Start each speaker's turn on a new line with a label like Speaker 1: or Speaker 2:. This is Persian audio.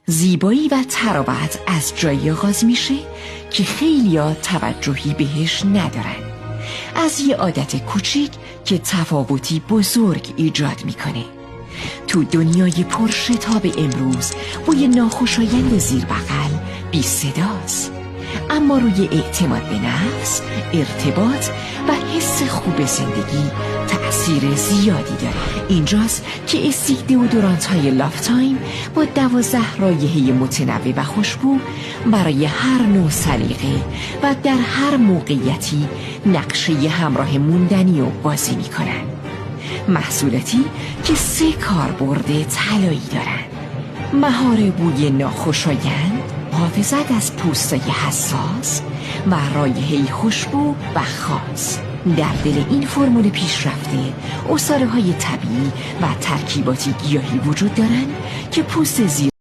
Speaker 1: زیبایی و تراوت از جایی آغاز میشه که خیلیا توجهی بهش ندارن، از یه عادت کوچیک که تفاوتی بزرگ ایجاد میکنه. تو دنیای پرشتاب امروز بوی ناخوشایند زیر بغل بی صداست، اما روی اعتماد به نفس، ارتباط و حس خوب زندگی تأثیر زیادی داره. اینجاست که استیک دئودورانت های لاف تایم با 12 رایحه متنوع و خوشبو برای هر نوع سلیقه و در هر موقعیتی نقشه همراه موندنی و بازی میکنن. محصولاتی که 3 کاربرد طلایی دارن: مهار بوی ناخوشایند، محافظت از پوستای حساس و رایحه‌ای خوشبو و خاص. در دل این فرمول پیشرفته عصاره‌های طبیعی و ترکیبات گیاهی وجود دارن که پوست زیر